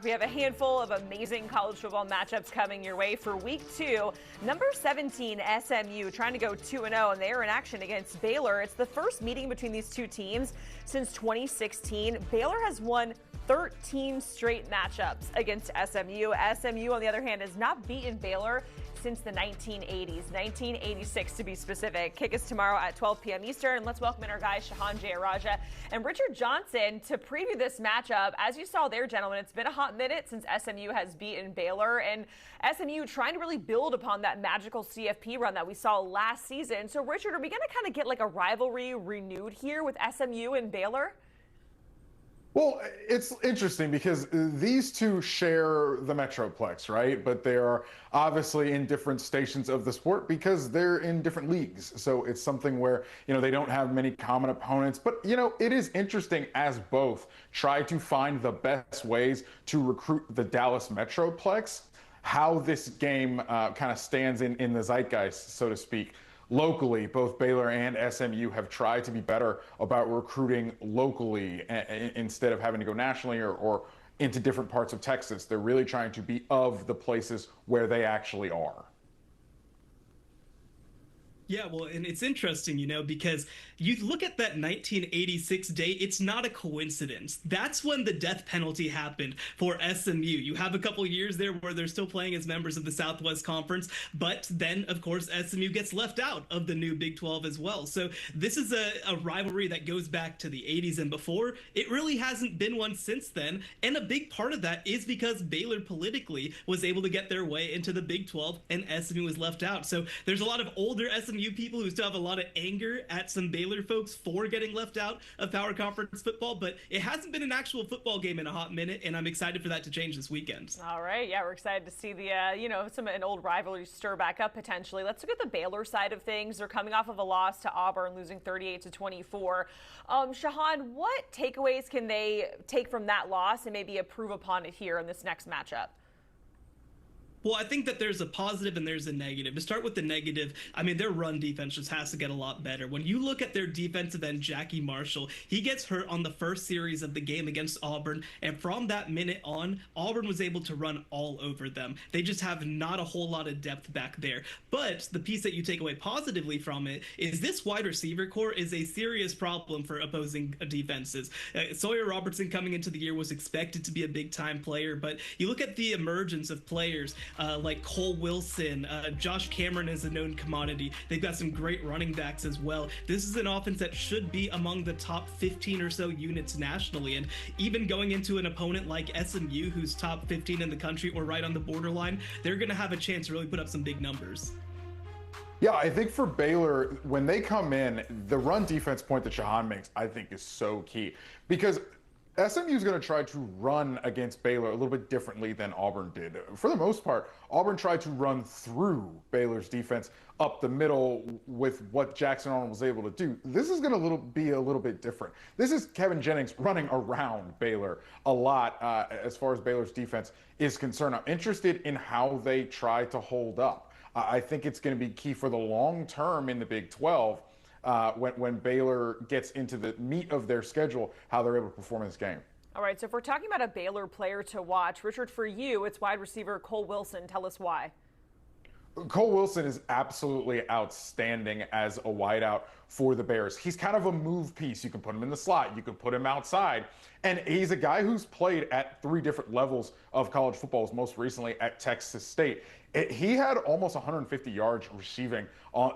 We have a handful of amazing college football matchups coming your way for week 2. Number 17, SMU, trying to go 2-0, and they are in action against Baylor. It's the first meeting between these two teams since 2016. Baylor has won 13 straight matchups against SMU. SMU, on the other hand, has not beaten Baylor since the 1980s, 1986 to be specific. Kick is tomorrow at 12 p.m. Eastern. And let's welcome in our guys, Shehan, Jeyarajah, and Richard Johnson to preview this matchup. As you saw there, gentlemen, it's been a hot minute since SMU has beaten Baylor, and SMU trying to really build upon that magical CFP run that we saw last season. So, Richard, are we going to kind of get like a rivalry renewed here with SMU and Baylor? Well, it's interesting because these two share the Metroplex, right? But they are obviously in different stations of the sport because they're in different leagues. So it's something where, they don't have many common opponents. But, it is interesting as both try to find the best ways to recruit the Dallas Metroplex, how this game kind of stands in the zeitgeist, so to speak. Locally, both Baylor and SMU have tried to be better about recruiting locally instead of having to go nationally or into different parts of Texas. They're really trying to be of the places where they actually are. Yeah, well, and it's interesting, because you look at that 1986 date, it's not a coincidence. That's when the death penalty happened for SMU. You have a couple years there where they're still playing as members of the Southwest Conference, but then, of course, SMU gets left out of the new Big 12 as well. So this is a rivalry that goes back to the 80s and before. It really hasn't been one since then, and a big part of that is because Baylor politically was able to get their way into the Big 12, and SMU was left out. So there's a lot of older SMU people who still have a lot of anger at some Baylor folks for getting left out of Power Conference football, but it hasn't been an actual football game in a hot minute, and I'm excited for that to change this weekend. All right, yeah, we're excited to see the, an old rivalry stir back up potentially. Let's look at the Baylor side of things. They're coming off of a loss to Auburn, losing 38-24. Shehan, what takeaways can they take from that loss and maybe improve upon it here in this next matchup? Well, I think that there's a positive and there's a negative. To start with the negative, their run defense just has to get a lot better. When you look at their defensive end, Jackie Marshall, he gets hurt on the first series of the game against Auburn, and from that minute on, Auburn was able to run all over them. They just have not a whole lot of depth back there. But the piece that you take away positively from it is this wide receiver core is a serious problem for opposing defenses. Sawyer Robertson coming into the year was expected to be a big-time player, but you look at the emergence of players like Cole Wilson, Josh Cameron is a known commodity. They've got some great running backs as well. This is an offense that should be among the top 15 or so units nationally. And even going into an opponent like SMU, who's top 15 in the country or right on the borderline, they're going to have a chance to really put up some big numbers. Yeah, I think for Baylor, when they come in, the run defense point that Shehan makes, I think is so key because SMU is going to try to run against Baylor a little bit differently than Auburn did. For the most part, Auburn tried to run through Baylor's defense up the middle with what Jackson Arnold was able to do. This is going to be a little bit different. This is Kevin Jennings running around Baylor a lot as far as Baylor's defense is concerned. I'm interested in how they try to hold up. I think it's going to be key for the long term in the Big 12. When Baylor gets into the meat of their schedule, how they're able to perform in this game. All right, so if we're talking about a Baylor player to watch, Richard, for you, it's wide receiver Cole Wilson. Tell us why. Cole Wilson is absolutely outstanding as a wideout for the Bears. He's kind of a move piece. You can put him in the slot. You can put him outside. And he's a guy who's played at 3 different levels of college football, most recently at Texas State. He had almost 150 yards receiving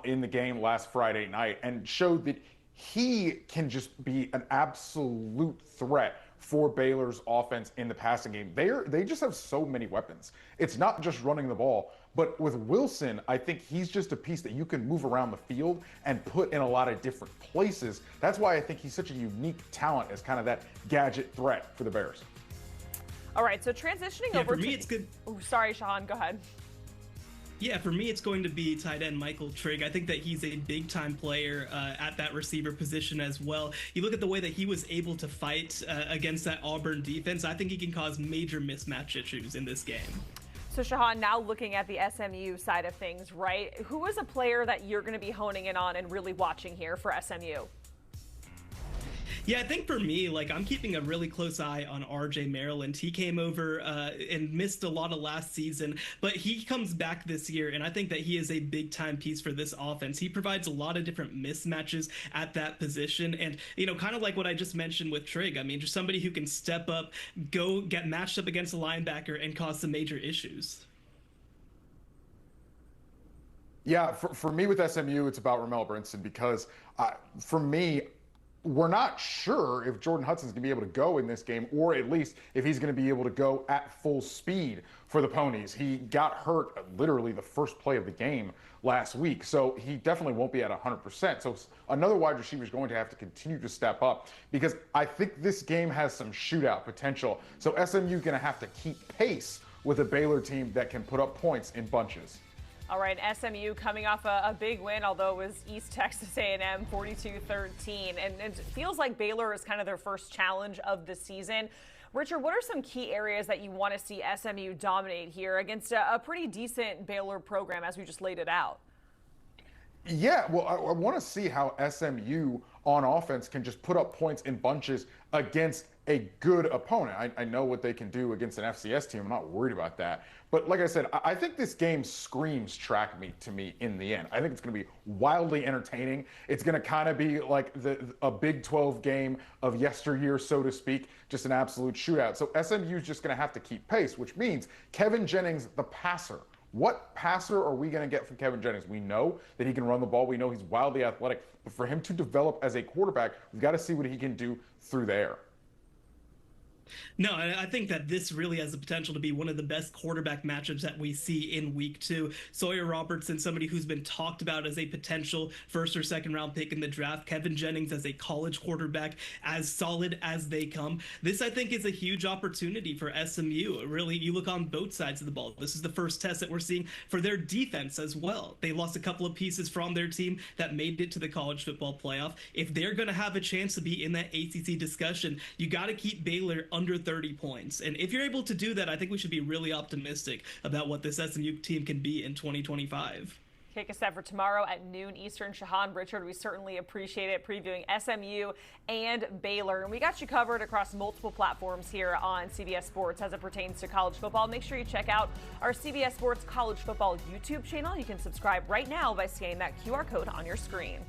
in the game last Friday night and showed that he can just be an absolute threat for Baylor's offense in the passing game. They just have so many weapons. It's not just running the ball, but with Wilson, I think he's just a piece that you can move around the field and put in a lot of different places. That's why I think he's such a unique talent as kind of that gadget threat for the Bears. All right, so transitioning over for me, it's good. Oh, sorry, Shehan, go ahead. Yeah, for me, it's going to be tight end Michael Trigg. I think that he's a big-time player at that receiver position as well. You look at the way that he was able to fight against that Auburn defense. I think he can cause major mismatch issues in this game. So, Shehan, now looking at the SMU side of things, right? Who is a player that you're going to be honing in on and really watching here for SMU? Yeah, I think for me, like, I'm keeping a really close eye on RJ Maryland. He came over and missed a lot of last season, but he comes back this year, and I think that he is a big-time piece for this offense. He provides a lot of different mismatches at that position, and, you know, kind of like what I just mentioned with Trigg. I mean, just somebody who can step up, go get matched up against a linebacker, and cause some major issues. Yeah, for me with SMU, it's about Ramel Brinson because for me, we're not sure if Jordan Hudson's going to be able to go in this game, or at least if he's going to be able to go at full speed for the Ponies. He got hurt literally the first play of the game last week, so he definitely won't be at 100%. So another wide receiver is going to have to continue to step up because I think this game has some shootout potential. So SMU is going to have to keep pace with a Baylor team that can put up points in bunches. All right, SMU coming off a big win, although it was East Texas A&M 42-13. And it feels like Baylor is kind of their first challenge of the season. Richard, what are some key areas that you want to see SMU dominate here against a pretty decent Baylor program as we just laid it out? Yeah, well, I want to see how SMU on offense can just put up points in bunches against a good opponent. I know what they can do against an FCS team. I'm not worried about that. But like I said, I think this game screams track meet to me in the end. I think it's going to be wildly entertaining. It's going to kind of be like a Big 12 game of yesteryear, so to speak, just an absolute shootout. So SMU is just going to have to keep pace, which means Kevin Jennings, the passer. What passer are we going to get from Kevin Jennings? We know that he can run the ball. We know he's wildly athletic. But for him to develop as a quarterback, we've got to see what he can do through the air. No, I think that this really has the potential to be one of the best quarterback matchups that we see in week 2. Sawyer Robertson, somebody who's been talked about as a potential first or second round pick in the draft. Kevin Jennings as a college quarterback, as solid as they come. This, I think, is a huge opportunity for SMU. Really, you look on both sides of the ball. This is the first test that we're seeing for their defense as well. They lost a couple of pieces from their team that made it to the college football playoff. If they're going to have a chance to be in that ACC discussion, you got to keep Baylor under 30 points. And if you're able to do that, I think we should be really optimistic about what this SMU team can be in 2025. Take a step for tomorrow at noon Eastern. Shehan, Richard, we certainly appreciate it, previewing SMU and Baylor. And we got you covered across multiple platforms here on CBS Sports as it pertains to college football. Make sure you check out our CBS Sports College Football YouTube channel. You can subscribe right now by scanning that QR code on your screen.